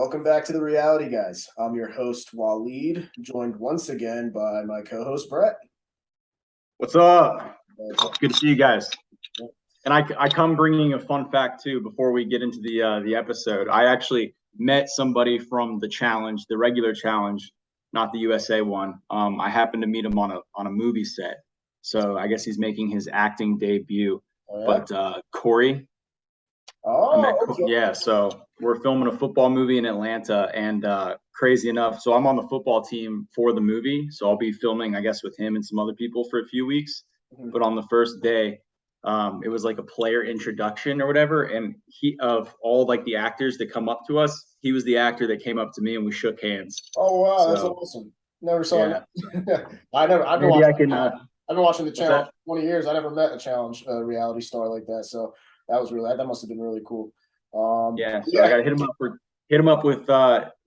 Welcome back to the Reality Guys. I'm your host, Waleed, joined once again by my co-host, Brett. What's up? Good to see you guys. And I come bringing a fun fact too before we get into the episode. I actually met somebody from the challenge, the regular challenge, not the USA one. I happened to meet him on a movie set, so I guess he's making his acting debut. Oh, yeah? But Corey, Okay. yeah. So we're filming a football movie in Atlanta, and crazy enough, so I'm on the football team for the movie. So I'll be filming, I guess, with him and some other people for a few weeks. Mhm. But on the first day, it was like a player introduction or whatever, and he of all like the actors that come up to us, he was the actor that came up to me and we shook hands. Oh wow, that's So awesome. Never saw yeah, it. I've been maybe I watching. can. I've been watching the What's challenge that? for 20 years. I never met a challenge reality star like that. So that must have been really cool. Yeah, so I Yeah, got to hit him up with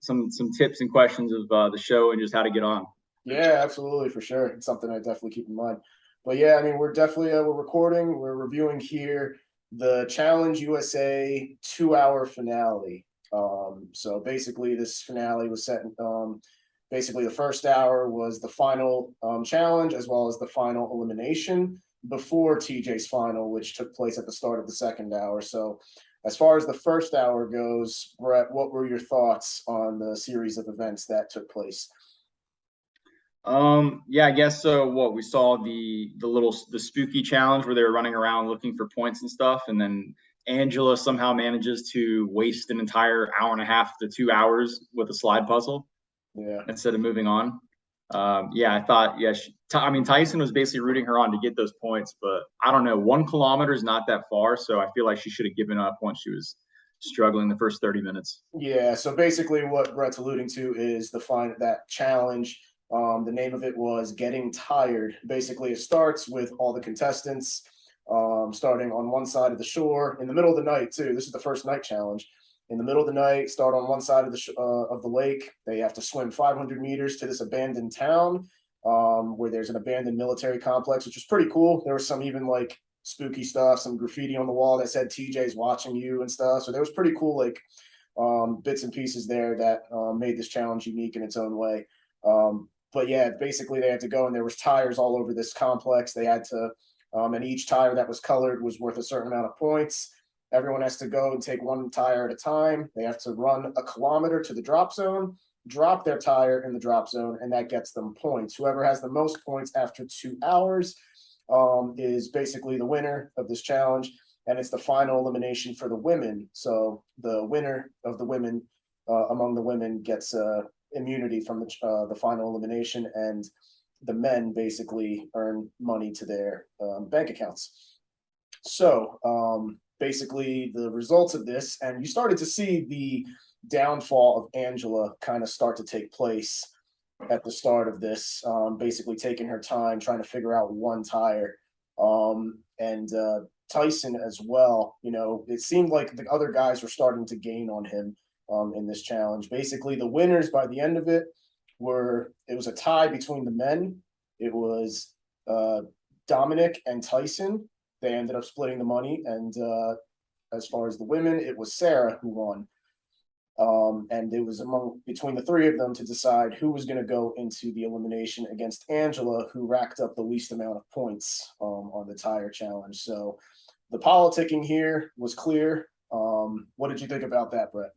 some tips and questions of the show and just how to get on. yeah, absolutely, for sure. It's something I definitely keep in mind. But yeah, I mean, we're definitely we're recording, we're reviewing here the Challenge USA 2 hour finale. So basically, this finale was set. Basically, the first hour was the final challenge as well as the final elimination before TJ's final, which took place at the start of the second hour. So, as far as the first hour goes, Brett, what were your thoughts on the series of events that took place? Yeah, I guess so. What we saw the spooky challenge where they were running around looking for points and stuff, and then Angela somehow manages to waste an entire hour and a half to 2 hours with a slide puzzle Yeah. instead of moving on. Yeah, I thought, yeah, I mean, Tyson was basically rooting her on to get those points, but I don't know. 1 kilometer is not that far, so I feel like she should have given up once she was struggling the first 30 minutes. Yeah, so basically what Brett's alluding to is that challenge. The name of it was Getting Tired. Basically, it starts with all the contestants starting on one side of the shore in the middle of the night too. This is the first night challenge. In the middle of the night, start on one side of the lake. They have to swim 500 meters to this abandoned town where there's an abandoned military complex, which is pretty cool. There was some even like spooky stuff, some graffiti on the wall that said TJ's watching you and stuff. So there was pretty cool like bits and pieces there that made this challenge unique in its own way. But yeah, basically they had to go and there was tires all over this complex. They had to, and each tire that was colored was worth a certain amount of points. Everyone has to go and take one tire at a time. They have to run a kilometer to the drop zone, drop their tire in the drop zone, and that gets them points. Whoever has the most points after 2 hours is basically the winner of this challenge, and it's the final elimination for the women. So the winner of the women among the women gets immunity from the final elimination, and the men basically earn money to their bank accounts. So basically, the results of this, and you started to see the downfall of Angela kind of start to take place at the start of this, basically taking her time trying to figure out one tire. And Tyson as well, it seemed like the other guys were starting to gain on him in this challenge. Basically, the winners by the end of it it was a tie between the men. It was Dominic and Tyson. They ended up splitting the money. And as far as the women, it was Sarah who won. And it was between the three of them to decide who was going to go into the elimination against Angela, who racked up the least amount of points on the tire challenge. So the politicking here was clear. What did you think about that, Brett?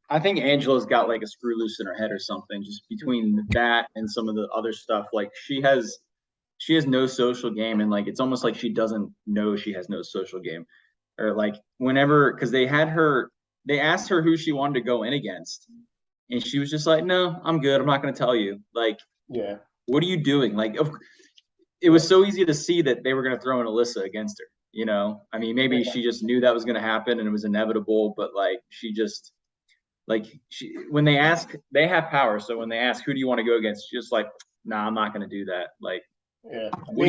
I think Angela's got like a screw loose in her head or something, just between that and some of the other stuff. Like she has no social game, and like it's almost like she doesn't know she has no social game. Or like whenever, because they asked her who she wanted to go in against, and she was just like, "No, I'm good. I'm not going to tell you." Like, Yeah. what are you doing? Like, it was so easy to see that they were going to throw in Alyssa against her. I mean, maybe she just knew that was going to happen and it was inevitable, but like she just like when they ask, they have power. So when they ask, who do you want to go against? She's just like, nah, I'm not going to do that. Like, Yeah. what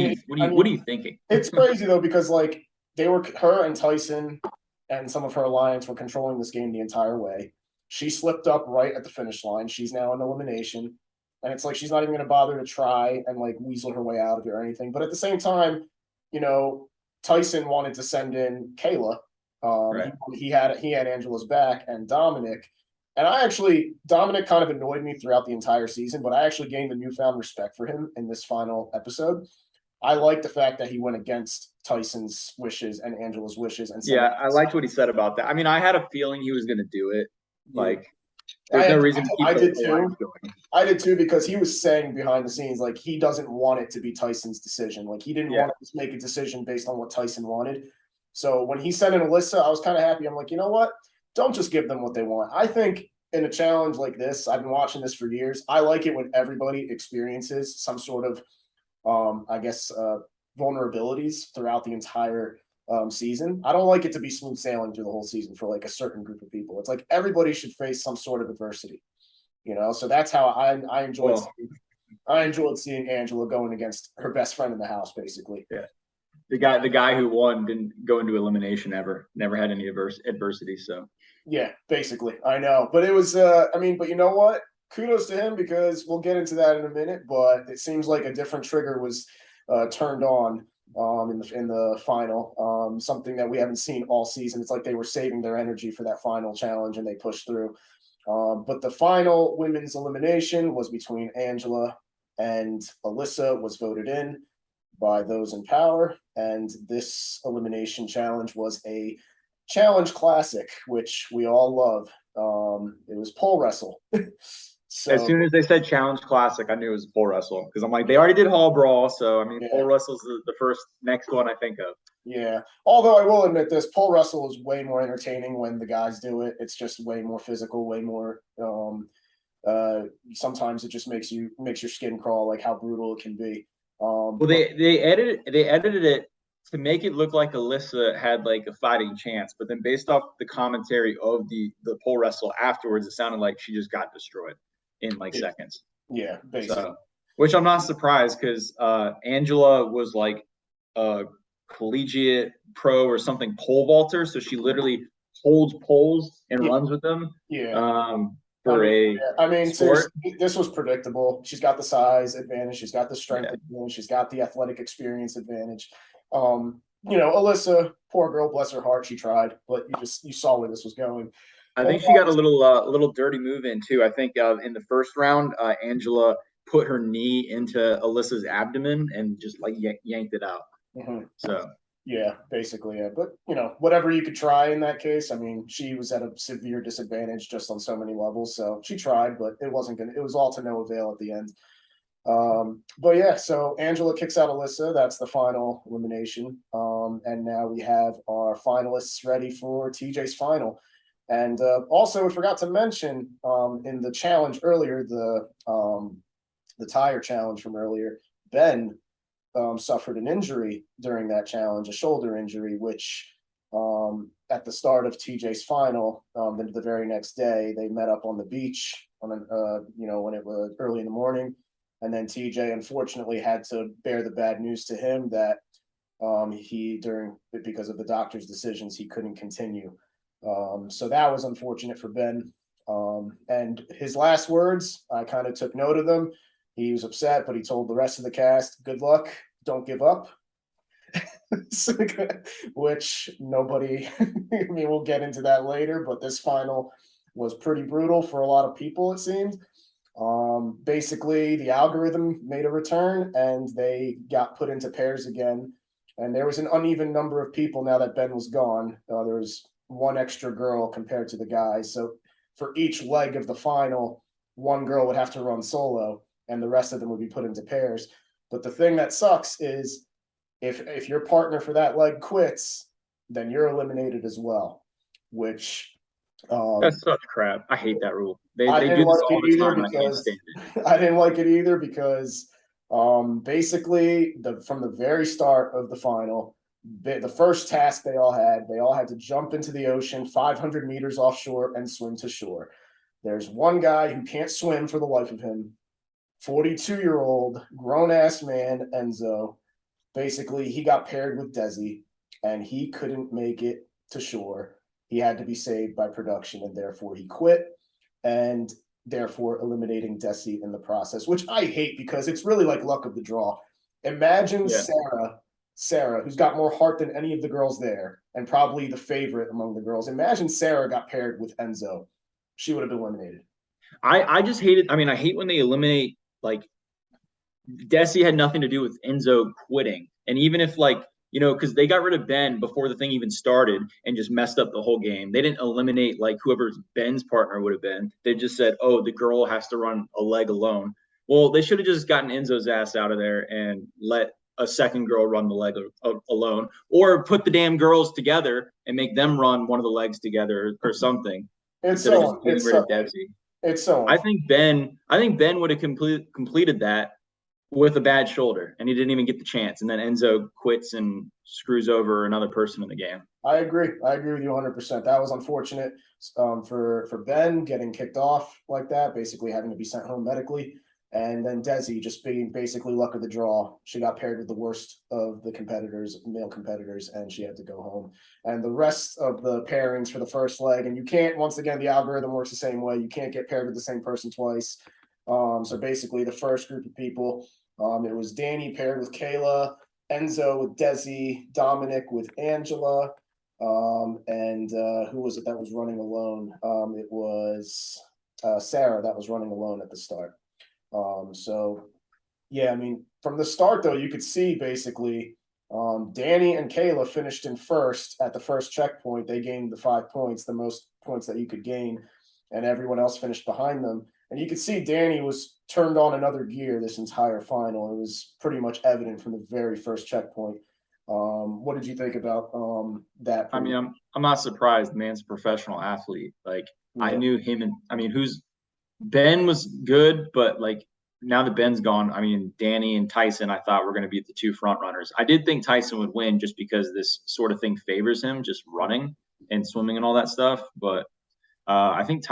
are you thinking? It's crazy though, because like her and Tyson and some of her alliance were controlling this game the entire way. She slipped up right at the finish line. She's now in elimination. And it's like she's not even going to bother to try and like weasel her way out of it or anything. But at the same time, you know, Tyson wanted to send in Kayla, Right. He had Angela's back and Dominic. And Dominic kind of annoyed me throughout the entire season, but I actually gained a newfound respect for him in this final episode. I like the fact that he went against Tyson's wishes and Angela's wishes and said, Yeah, I liked what he said about that. I mean, I had a feeling he was going to do it. yeah. Like, there's no reason to keep I did the too. lines going. I did too, because he was saying behind the scenes, like, he doesn't want it to be Tyson's decision. Like, he didn't want to make a decision based on what Tyson wanted. So when he sent in Alyssa, I was kind of happy. I'm like, you know what? Don't just give them what they want. I think in a challenge like this, I've been watching this for years. I like it when everybody experiences some sort of, I guess, vulnerabilities throughout the entire season. I don't like it to be smooth sailing through the whole season for like a certain group of people. It's like everybody should face some sort of adversity, you know. So that's how I enjoyed. Well, I enjoyed seeing Angela going against her best friend in the house, basically. yeah. The guy who won didn't go into elimination ever. Never had any adversity. So yeah, basically, I know. But it was, I mean, but you know what? Kudos to him, because we'll get into that in a minute. But it seems like a different trigger was turned on in the final. Something that we haven't seen all season. It's like they were saving their energy for that final challenge and they pushed through. But the final women's elimination was between Angela and Alyssa, was voted in by those in power. And this elimination challenge was a challenge classic, which we all love. It was pole wrestle. as soon as they said challenge classic, I knew it was a pole wrestle, because I'm like, they already did hall brawl. So, I mean, pole wrestle's the first next one I think of. Yeah. Although I will admit this, pole wrestle is way more entertaining when the guys do it. It's just way more physical, way more sometimes it just makes your skin crawl, like how brutal it can be. Well, they edited it to make it look like Alyssa had like a fighting chance, but then based off the commentary of the pole wrestle afterwards, it sounded like she just got destroyed in like seconds. Yeah, basically. So, which I'm not surprised, because Angela was like a collegiate pro or something pole vaulter, so she literally holds poles and runs with them. Yeah. I mean, this was predictable. She's got the size advantage. She's got the strength advantage. She's got the athletic experience advantage. Alyssa, poor girl, bless her heart, she tried, but you saw where this was going. I think she got a little dirty move in too. I think in the first round, Angela put her knee into Alyssa's abdomen and just like yanked it out. Mm-hmm. So yeah, basically, yeah. But whatever you could try in that case. I mean, she was at a severe disadvantage just on so many levels. So she tried, but it wasn't gonna. It was all to no avail at the end. But yeah, so Angela kicks out Alyssa. That's the final elimination. And now we have our finalists ready for TJ's final. And also, we forgot to mention in the challenge earlier, the tire challenge from earlier, Ben suffered an injury during that challenge, a shoulder injury, which at the start of TJ's final, then the very next day, they met up on the beach on when it was early in the morning. And then TJ unfortunately had to bear the bad news to him that because of the doctor's decisions, he couldn't continue. So that was unfortunate for Ben. And his last words, I kind of took note of them. He was upset, but he told the rest of the cast, good luck, don't give up. Which nobody, I mean, we'll get into that later, but this final was pretty brutal for a lot of people, it seemed. Basically, the algorithm made a return and they got put into pairs again. And there was an uneven number of people now that Ben was gone. There was one extra girl compared to the guys. So for each leg of the final, one girl would have to run solo and the rest of them would be put into pairs. But the thing that sucks is if your partner for that leg quits, then you're eliminated as well, which that's such crap. I hate that rule. They do this all the time, and I can't stand it. I didn't like it either because basically from the very start of the final, the first task they all had to jump into the ocean 500 meters offshore and swim to shore. There's one guy who can't swim for the life of him, 42-year-old grown-ass man, Enzo. Basically, he got paired with Desi, and he couldn't make it to shore. He had to be saved by production, and therefore he quit, and therefore eliminating Desi in the process, which I hate because it's really like luck of the draw. Imagine Sarah Sarah, who's got more heart than any of the girls there, and probably the favorite among the girls. Imagine Sarah got paired with Enzo. She would have been eliminated. I just hate it. I mean, I hate when they eliminate like Desi had nothing to do with Enzo quitting. And even if like, because they got rid of Ben before the thing even started and just messed up the whole game. They didn't eliminate like whoever Ben's partner would have been. They just said, oh, the girl has to run a leg alone. Well, they should have just gotten Enzo's ass out of there and let a second girl run the leg alone, or put the damn girls together and make them run one of the legs together or something It's instead of just so getting it's rid of so Desi. it's so I think Ben would have completed that with a bad shoulder, and he didn't even get the chance. And then Enzo quits and screws over another person in the game. I agree. I agree with you 100%. That was unfortunate for Ben getting kicked off like that, basically having to be sent home medically. And then Desi just being basically luck of the draw. She got paired with the worst of the competitors, male competitors, and she had to go home. And the rest of the pairings for the first leg, and you can't, once again, the algorithm works the same way. You can't get paired with the same person twice. So basically, the first group of people, it was Danny paired with Kayla, Enzo with Desi, Dominic with Angela, and who was it that was running alone? It was Sarah that was running alone at the start. So yeah, I mean, from the start though, you could see basically Danny and Kayla finished in first at the first checkpoint. They gained the 5 points, the most points that you could gain, and everyone else finished behind them. And you could see Danny was turned on another gear this entire final. It was pretty much evident from the very first checkpoint. What did you think about that? I mean, I'm not surprised. The man's a professional athlete. Like I Yeah. knew him, and I mean, who's Ben was good, but like now that Ben's gone, I mean, Danny and Tyson, I thought were going to be the two front runners. I did think Tyson would win just because this sort of thing favors him, just running and swimming and all that stuff. But I think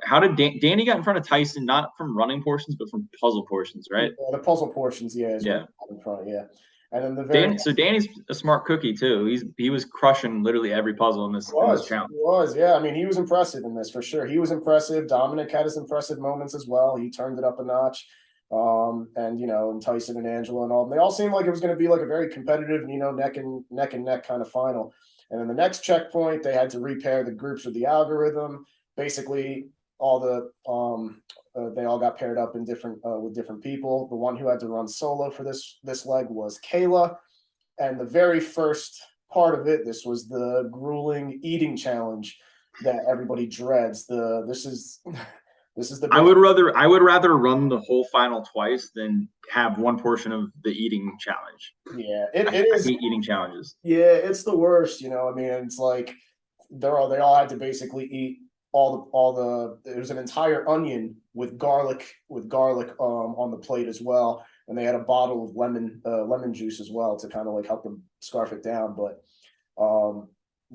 how did Danny got in front of Tyson, not from running portions, but from puzzle portions, right? Yeah, the puzzle portions, yeah, is what Yeah. in front, yeah. And then the very Danny, so Danny's a smart cookie too. He was crushing literally every puzzle in this challenge. yeah. I mean, he was impressive in this for sure. He was impressive. Dominic had his impressive moments as well. He turned it up a notch. And and Tyson and Angela and all, and they all seemed like it was going to be like a very competitive, neck and neck kind of final. And then the next checkpoint, they had to repair the groups with the algorithm. Basically, all the they all got paired up in different with different people. The one who had to run solo for this leg was Kayla, and the very first part of it, this was the grueling eating challenge that everybody dreads. This is the I big. would rather run the whole final twice than have one portion of the eating challenge. Yeah, I it is. hate eating challenges. Yeah, it's the worst. I mean, it's like they all had to basically eat all the. It was an entire onion with garlic on the plate as well, and they had a bottle of lemon juice as well to kind of like help them scarf it down. But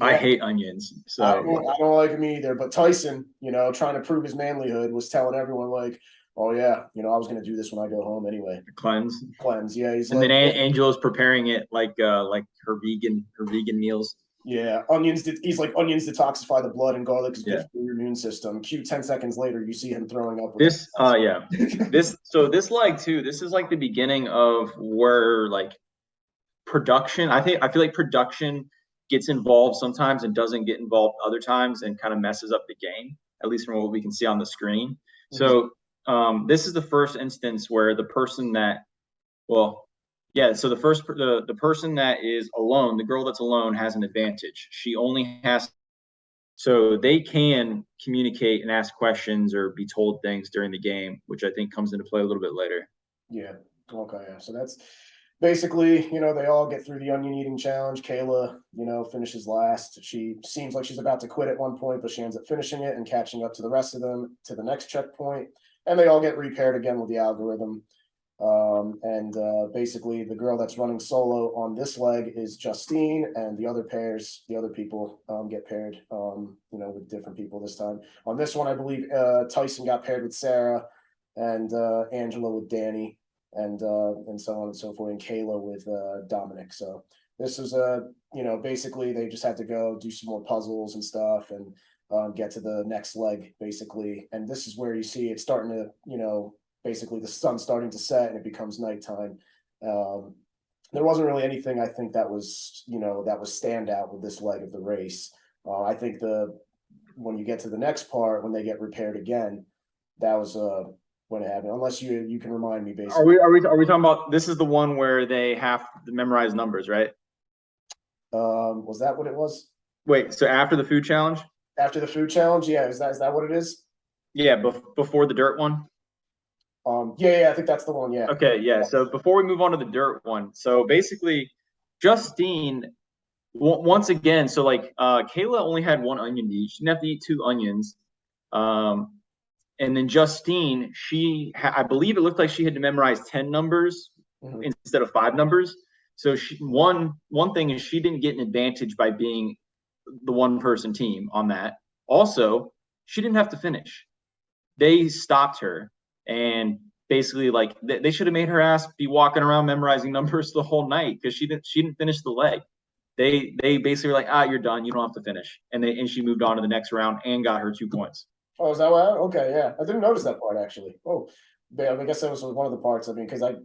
I yeah, hate onions. I don't like him either. But Tyson, trying to prove his manlyhood, was telling everyone like, "Oh yeah, I was gonna do this when I go home anyway." Cleanse. Cleanse, yeah. He's And like, then Angel's preparing it like her vegan meals. yeah, onions. He's like onions detoxify the blood, and garlic is good Yeah. for your immune system. Cue 10 seconds later, you see him throwing up. Yeah. This leg too. This is like the beginning of where like production. I feel like production gets involved sometimes and doesn't get involved other times and kind of messes up the game. At least from what we can see on the screen. So this is the first instance where the person that well, yeah. So the person that is alone, the girl that's alone, has an advantage. She only has so they can communicate and ask questions or be told things during the game, which I think comes into play a little bit later. Yeah. Okay. Yeah. So that's basically, they all get through the onion eating challenge. Kayla, finishes last. She seems like she's about to quit at one point, but she ends up finishing it and catching up to the rest of them to the next checkpoint. And they all get repaired again with the algorithm. And basically, the girl that's running solo on this leg is Justine, and the other people get paired, with different people this time. On this one, I believe Tyson got paired with Sarah, and Angela with Danny, and so on and so forth, and Kayla with Dominic. So this is basically they just had to go do some more puzzles and stuff, and get to the next leg basically. And this is where you see it starting to, basically the sun's starting to set and it becomes nighttime. there wasn't really anything I think that was, that was standout with this leg of the race. I think when you get to the next part, when they get repaired again, that was when it happened. Unless you can remind me, Are basically. we talking about this is the one where they have to memorize numbers, right? Was that what it was? Wait, so after the food challenge? After the food challenge? Yeah, is that what it is? Yeah, before the dirt one. Yeah, I think that's the one. Yeah. Okay, yeah. So before we move on to the dirt one, so basically, Justine, once again, so like Kayla only had one onion to eat. She didn't have to eat two onions. Um, and then Justine, I believe it looked like she had to memorize 10 numbers Mhm. instead of five numbers. So one thing is she didn't get an advantage by being the one person team on that. Also, she didn't have to finish. They stopped her and basically like they should have made her ass be walking around memorizing numbers the whole night because she didn't finish the leg. They basically were like, you're done, you don't have to finish, and she moved on to the next round and got her 2 points. Oh, is that what? Okay, yeah, I didn't notice that part actually. Oh, yeah, I guess that was one of the parts. I mean, because I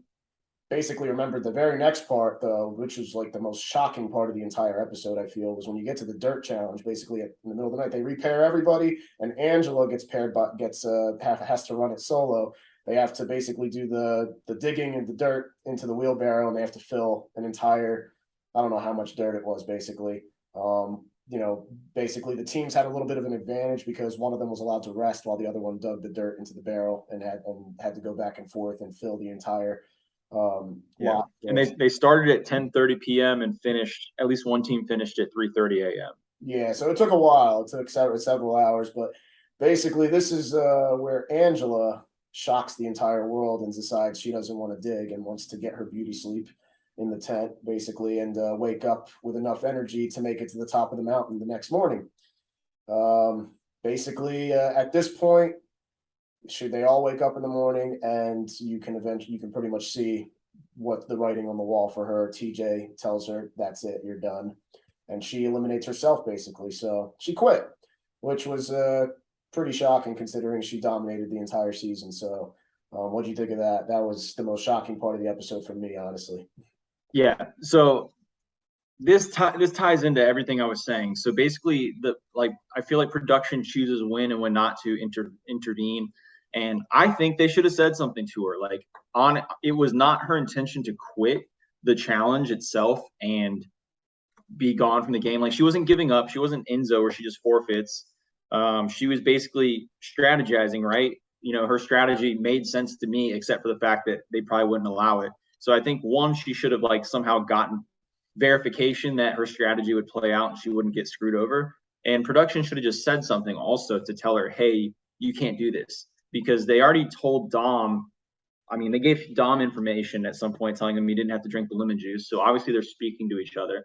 basically remembered the very next part though, which was like the most shocking part of the entire episode. I feel was when you get to the dirt challenge. Basically, in the middle of the night, they repair everybody, and Angela gets paired, but has to run it solo. They have to basically do the digging in the dirt into the wheelbarrow, and they have to fill an entire. I don't know how much dirt it was, basically. Basically the teams had a little bit of an advantage because one of them was allowed to rest while the other one dug the dirt into the barrel and had to go back and forth and fill the entire Yeah, lot and there. they started at 10:30 p.m. and finished. At least one team finished at 3:30 a.m. Yeah, so it took a while. It took several hours, but basically this is where Angela shocks the entire world and decides she doesn't want to dig and wants to get her beauty sleep in the tent, basically, and wake up with enough energy to make it to the top of the mountain the next morning. Basically, at this point, should they all wake up in the morning and you can pretty much see what the writing on the wall for her. TJ tells her that's it, you're done, and she eliminates herself basically. So she quit, which was pretty shocking considering she dominated the entire season. So what do you think of that? That was the most shocking part of the episode for me, honestly. Yeah, so this ties into everything I was saying. So basically, I feel like production chooses when and when not to intervene, and I think they should have said something to her. Like on it was not her intention to quit the challenge itself and be gone from the game. Like she wasn't giving up. She wasn't Enzo where she just forfeits. She was basically strategizing, right? Her strategy made sense to me, except for the fact that they probably wouldn't allow it. So I think one, she should have like somehow gotten verification that her strategy would play out and she wouldn't get screwed over. And production should have just said something also to tell her, hey, you can't do this. Because they already told Dom, I mean, they gave Dom information at some point telling him he didn't have to drink the lemon juice. So obviously they're speaking to each other.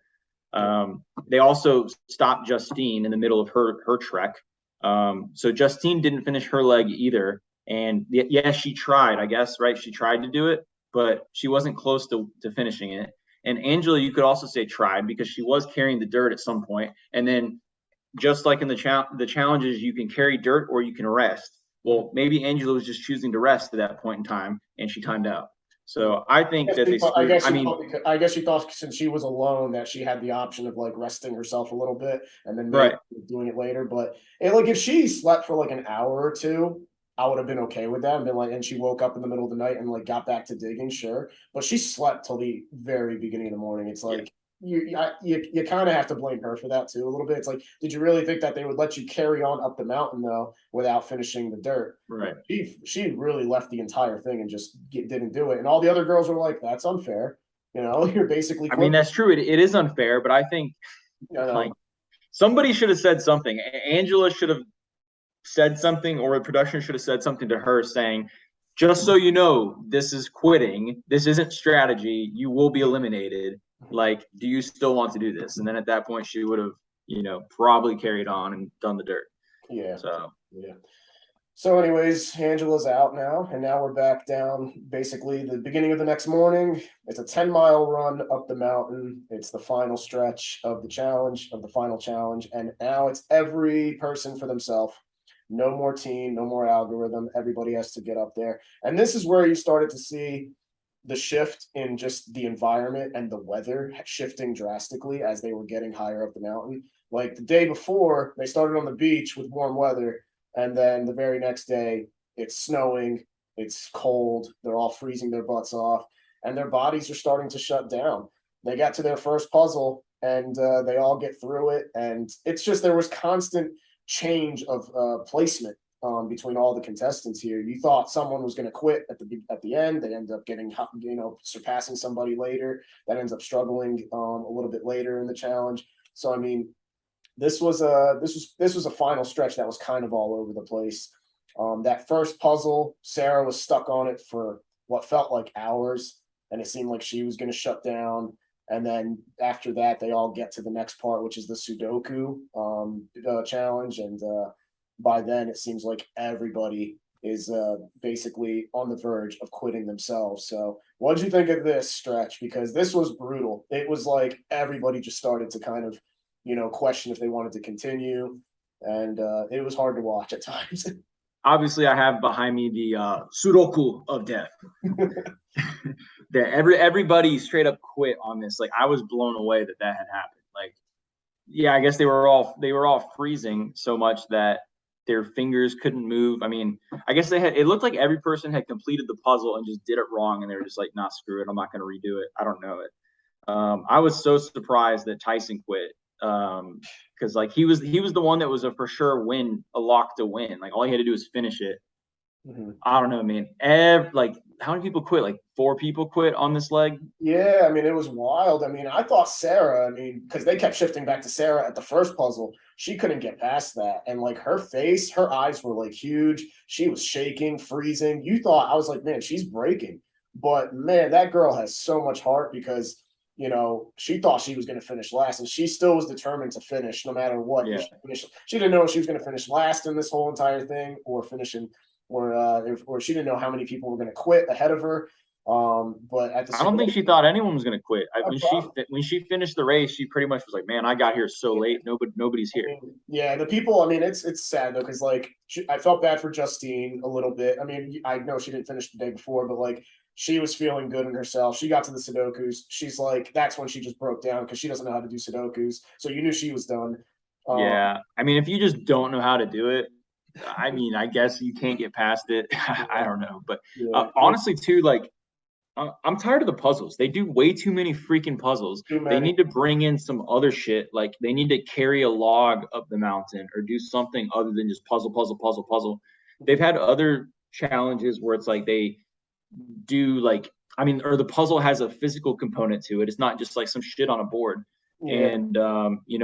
They also stopped Justine in the middle of her trek. So Justine didn't finish her leg either. And yes, she tried, I guess, right? She tried to do it, but she wasn't close to finishing it. And Angela, you could also say tried because she was carrying the dirt at some point. And then just like in the challenges, you can carry dirt or you can rest. Well, maybe Angela was just choosing to rest at that point in time, and she timed out. So I think that they screwed. I mean, I guess she thought since she was alone that she had the option of like resting herself a little bit and then maybe right. doing it later. But like if she slept for like an hour or two, I would have been okay with that and been like, and she woke up in the middle of the night and like got back to digging, sure. But she slept till the very beginning of the morning. It's Yeah. like you kind of have to blame her for that too a little bit. It's like, did you really think that they would let you carry on up the mountain though without finishing the dirt? Right. She really left the entire thing and just didn't do it. And all the other girls were like, "That's unfair." You're basically I mean, quoting. that's true. It is unfair, but I think You know, like somebody should have said something. Angela should have said something, or the production should have said something to her saying, just so you know, this is quitting. This isn't strategy. You will be eliminated. Like, do you still want to do this? And then at that point, she would have, probably carried on and done the dirt. yeah, So, yeah. So, anyways, Angela's out now, and now we're back down. Basically, the beginning of the next morning. It's a 10-mile run up the mountain. It's the final stretch of the final challenge, and now it's every person for themselves. No more team, no more algorithm. Everybody has to get up there, and this is where you started to see the shift in just the environment and the weather shifting drastically as they were getting higher up the mountain. Like the day before, they started on the beach with warm weather, and then the very next day, it's snowing, it's cold, they're all freezing their butts off, and their bodies are starting to shut down. They got to their first puzzle, and they all get through it, and it's just there was constant change of placement between all the contestants here. You thought someone was going to quit at the end. They end up getting surpassing somebody later that ends up struggling a little bit later in the challenge. So I mean, this was a final stretch that was kind of all over the place. That first puzzle, Sarah was stuck on it for what felt like hours, and it seemed like she was going to shut down. And then after that, they all get to the next part, which is the Sudoku challenge. And by then, it seems like everybody is basically on the verge of quitting themselves. So, what did you think of this stretch? Because this was brutal. It was like everybody just started to kind of, question if they wanted to continue, and it was hard to watch at times. Obviously, I have behind me the Sudoku of death. Everybody straight up quit on this. Like, I was blown away that had happened. Like, yeah, I guess they were all freezing so much that their fingers couldn't move. I mean, I guess it looked like every person had completed the puzzle and just did it wrong, and they were just like, nah, screw it, I'm not going to redo it. I don't know it. I was so surprised that Tyson quit, because like he was the one that was a for sure win, a lock to win. Like, all he had to do was finish it. Mm-hmm. I don't know, man. Like, how many people quit? Like 4 people quit on this leg. Yeah, I mean, it was wild. I mean, I thought Sarah, I mean, because they kept shifting back to Sarah at the first puzzle, she couldn't get past that. And like her face, her eyes were like huge. She was shaking, freezing. I was like, man, she's breaking. But man, that girl has so much heart because, she thought she was going to finish last, and she still was determined to finish no matter what. Yeah. She didn't know if she was going to finish last in this whole entire thing or finishing, or she didn't know how many people were going to quit ahead of her. But at the I don't think she thought anyone was going to quit. When she finished the race, she pretty much was like, "Man, I got here so late. Nobody's here." I mean, yeah, the people. I mean, it's sad though because like I felt bad for Justine a little bit. I mean, I know she didn't finish the day before, but like she was feeling good in herself. She got to the Sudokus. She's like, that's when she just broke down because she doesn't know how to do Sudokus. So you knew she was done. Yeah, I mean, if you just don't know how to do it, I mean, I guess you can't get past it. I don't know, but Yeah, honestly, too, like I'm tired of the puzzles. They do way too many freaking puzzles. too They many. need to bring in some other shit. Like, they need to carry a log up the mountain or do something other than just puzzle, puzzle, puzzle, puzzle. They've had other challenges where it's like they do like, I mean, or the puzzle has a physical component to it. It's not just like some shit on a board. Yeah, And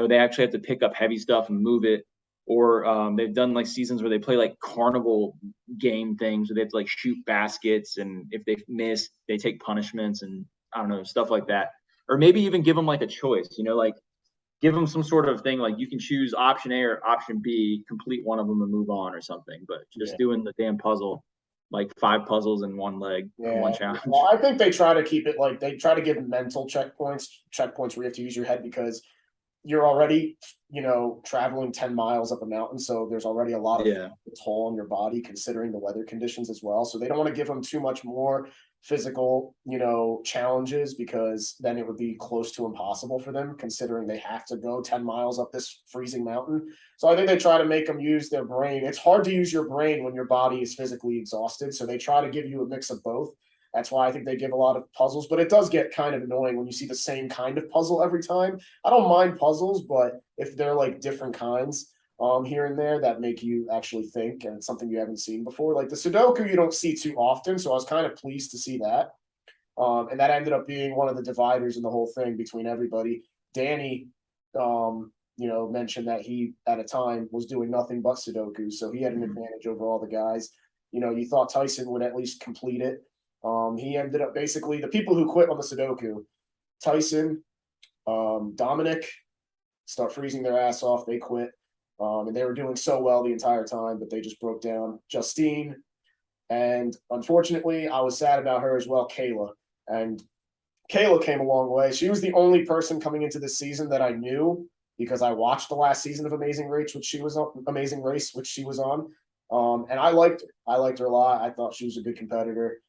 they actually have to pick up heavy stuff and move it. Or they've done like seasons where they play like carnival game things where they have to like shoot baskets, and if they miss, they take punishments, and I don't know, stuff like that. Or maybe even give them like a choice, like give them some sort of thing like you can choose option A or option B, complete one of them and move on or something. But just yeah. doing the damn puzzle, like 5 puzzles in one leg, Yeah, one challenge. well, I think they try to keep it like they try to give mental checkpoints where you have to use your head because you're already, traveling 10 miles up a mountain. So there's already a lot of Yeah. toll on your body considering the weather conditions as well. So they don't want to give them too much more physical, challenges because then it would be close to impossible for them considering they have to go 10 miles up this freezing mountain. So I think they try to make them use their brain. It's hard to use your brain when your body is physically exhausted. So they try to give you a mix of both. That's why I think they give a lot of puzzles, but it does get kind of annoying when you see the same kind of puzzle every time. I don't mind puzzles, but if they're like different kinds here and there that make you actually think and it's something you haven't seen before, like the Sudoku, you don't see too often. So I was kind of pleased to see that. And that ended up being one of the dividers in the whole thing between everybody. Danny, mentioned that he at a time was doing nothing but Sudoku, so he had an advantage over all the guys. You thought Tyson would at least complete it. He ended up basically the people who quit on the Sudoku, Tyson, Dominic, start freezing their ass off. They quit. And they were doing so well the entire time, but they just broke down. Justine, and unfortunately, I was sad about her as well, Kayla. And Kayla came a long way. She was the only person coming into this season that I knew because I watched the last season of Amazing Race, which she was on. And I liked her. I liked her a lot. I thought she was a good competitor.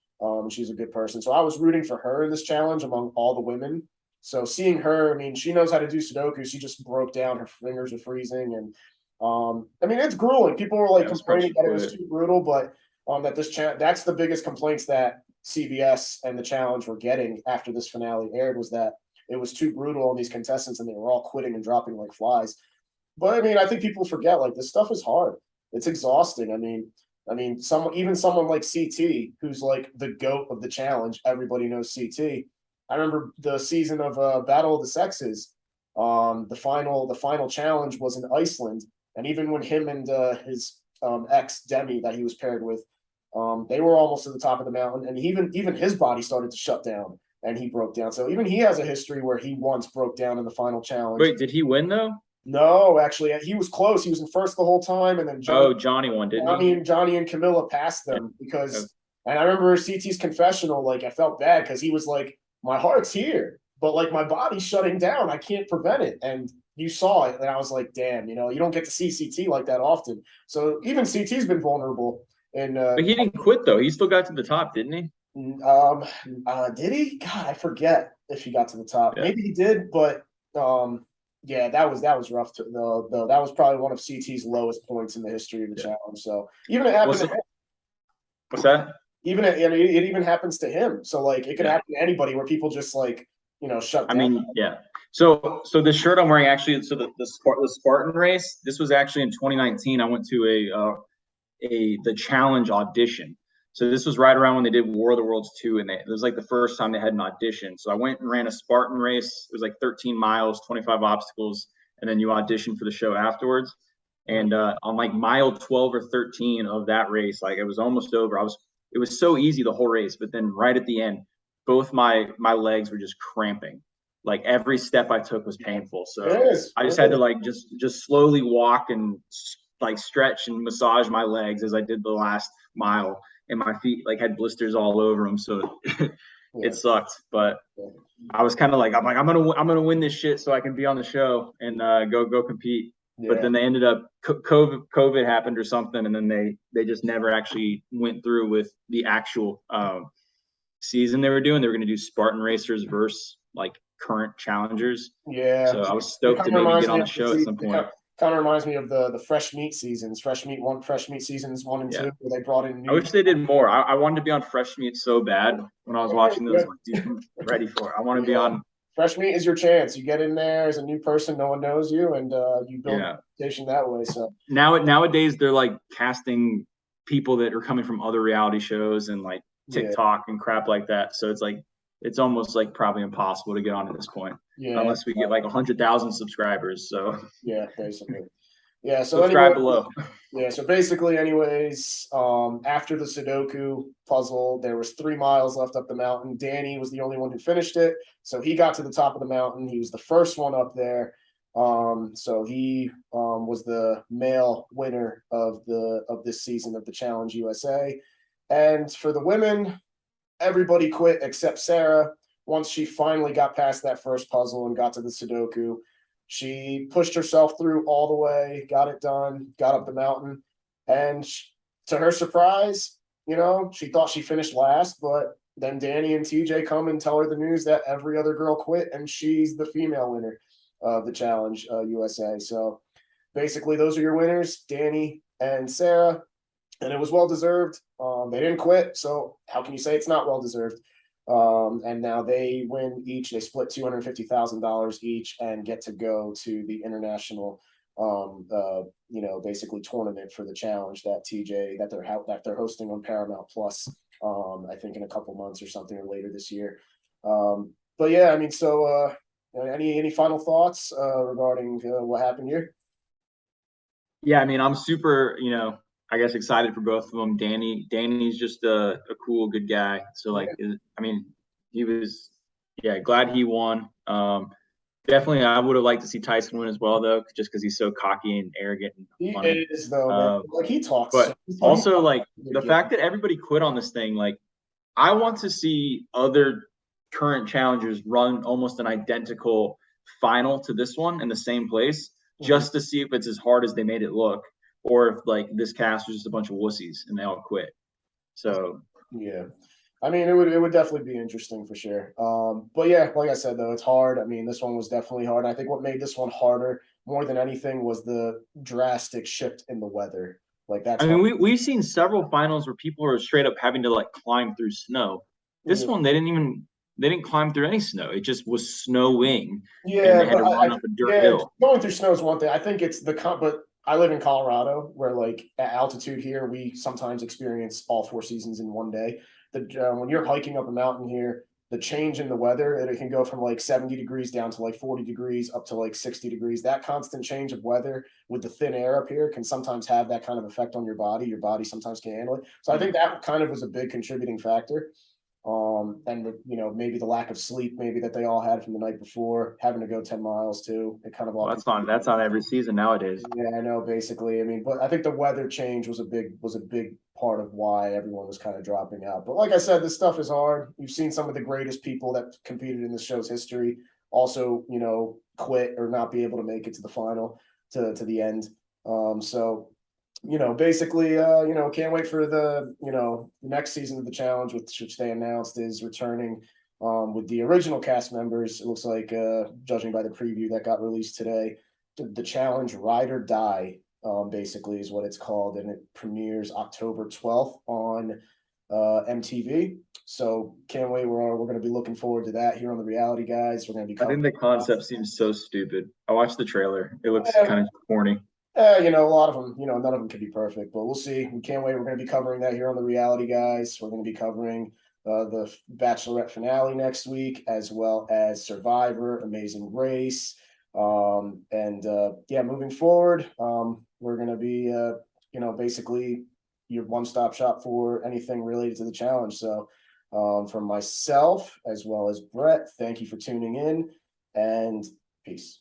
She's a good person. So I was rooting for her in this challenge among all the women. So seeing her, I mean, she knows how to do Sudoku. She just broke down. Her fingers are freezing, and I mean, it's grueling. People were like complaining that it was too brutal, but that that's the biggest complaints that CBS and the challenge were getting after this finale aired, was that it was too brutal on these contestants and they were all quitting and dropping like flies. But I mean, I think people forget, like, this stuff is hard. It's exhausting. I mean, someone like CT, who's like the goat of the challenge. Everybody knows CT. I remember the season of Battle of the Sexes. The final challenge was in Iceland, and even when him and his ex Demi that he was paired with, they were almost to the top of the mountain, and even his body started to shut down, and he broke down. So even he has a history where he once broke down in the final challenge. Wait, did he win though? No, actually, he was close. He was in first the whole time, and then Johnny won, didn't he? Johnny and Camilla passed them Yeah. because. And I remember CT's confessional. Like, I felt bad because he was like, "My heart's here, but like my body's shutting down. I can't prevent it." And you saw it, and I was like, "Damn, you don't get to see CT like that often." So even CT's been vulnerable. And But he didn't quit though. He still got to the top, didn't he? did he? God, I forget if he got to the top. Yeah. Maybe he did, but yeah, that was rough. Though that was probably one of CT's lowest points in the history of the challenge. So even it happened. What's that? Even it even happens to him. So like it could happen to anybody where people just like shut down. I mean, yeah. So the shirt I'm wearing actually, so the Spartan race. This was actually in 2019. I went to the challenge audition. So this was right around when they did War of the Worlds 2, and it was like the first time they had an audition. So I went and ran a Spartan race. It was like 13 miles, 25 obstacles, and then you audition for the show afterwards. And on like mile 12 or 13 of that race, like it was almost over. It was so easy the whole race, but then right at the end, both my legs were just cramping. Like every step I took was painful. So I just had to like just slowly walk and like stretch and massage my legs as I did the last mile, and my feet like had blisters all over them. So it sucked, but I was kind of like, I'm gonna win this shit so I can be on the show and go compete. But then they ended up COVID happened or something, and then they just never actually went through with the actual season they were doing. They were going to do Spartan racers versus like current challengers. Yeah. So I was stoked to maybe get on the show at some point. Kind of reminds me of the fresh meat seasons, fresh meat seasons 1 and 2, where they brought in. I wish they did more. I wanted to be on fresh meat so bad when I was watching those. Like, dude, I'm ready for it. I want to be on. Fresh meat is your chance. You get in there as a new person, no one knows you, and you build a reputation that way. So nowadays they're like casting people that are coming from other reality shows and like TikTok and crap like that. So it's like it's almost like probably impossible to get on at this point, unless we get like 100,000 subscribers. So basically. Yeah, so subscribe below. Yeah, so basically, anyways, after the Sudoku puzzle, there was 3 miles left up the mountain. Danny was the only one who finished it, so he got to the top of the mountain. He was the first one up there. So he was the male winner of this season of the Challenge USA. And for the women, everybody quit except Sarah. Once she finally got past that first puzzle and got to the Sudoku, she pushed herself through all the way, got it done, got up the mountain, and to her surprise, she thought she finished last, but then Danny and TJ come and tell her the news that every other girl quit, and she's the female winner of the Challenge USA. So basically, those are your winners, Danny and Sarah, and it was well-deserved. They didn't quit, so how can you say it's not well-deserved? And now they win each. They split $250,000 each and get to go to the international, basically tournament for the challenge that they're hosting on Paramount Plus. I think in a couple months or something, or later this year. But yeah, I mean, so any final thoughts regarding what happened here? Yeah, I mean, I'm super, I guess excited for both of them. Danny's just a cool, good guy. So like, I mean, he was, glad he won. Definitely, I would have liked to see Tyson win as well, though, just because he's so cocky and arrogant. And funny. He is, though. Like he talks. But also, like the fact that everybody quit on this thing, like I want to see other current challengers run almost an identical final to this one in the same place, just to see if it's as hard as they made it look, or if like this cast was just a bunch of wussies and they all quit. So yeah, I mean, it would definitely be interesting for sure. But yeah, like I said though, it's hard. I mean, this one was definitely hard. I think what made this one harder more than anything was the drastic shift in the weather. Like that's I mean, hard. we've seen several finals where people are straight up having to like climb through snow. This one they didn't climb through any snow. It just was snowing, and Yeah, they had but to run up a dirt yeah, hill. going through snow is one thing. I think it's but I live in Colorado, where like at altitude here, we sometimes experience all four seasons in one day. When you're hiking up a mountain here, the change in the weather, it can go from like 70 degrees down to like 40 degrees up to like 60 degrees. That constant change of weather with the thin air up here can sometimes have that kind of effect on your body. Your body sometimes can't handle it. So I think that kind of was a big contributing factor. And maybe the lack of sleep, maybe that they all had from the night before, having to go 10 miles too. It kind of all Well, contributed. that's on every season nowadays. Yeah, I know. Basically, I mean, but I think the weather change was a big part of why everyone was kind of dropping out. But like I said, this stuff is hard. You've seen some of the greatest people that competed in the show's history also, quit or not be able to make it to the final to the end. So basically, can't wait for the next season of the challenge, which they announced is returning with the original cast members. It looks like, judging by the preview that got released today, the challenge Ride or Die, basically is what it's called, and it premieres October 12th on MTV. So can't wait. We're going to be looking forward to that here on the Reality Guys. We're going to be I think covering. the concept seems so stupid. I watched the trailer. It looks kind of corny. A lot of them, none of them can be perfect, but we'll see. We can't wait. We're going to be covering that here on the Reality Guys. We're going to be covering the Bachelorette finale next week, as well as Survivor, Amazing Race, and yeah, moving forward, we're going to be, basically your one-stop shop for anything related to the challenge. So, from myself as well as Brett, thank you for tuning in, and peace.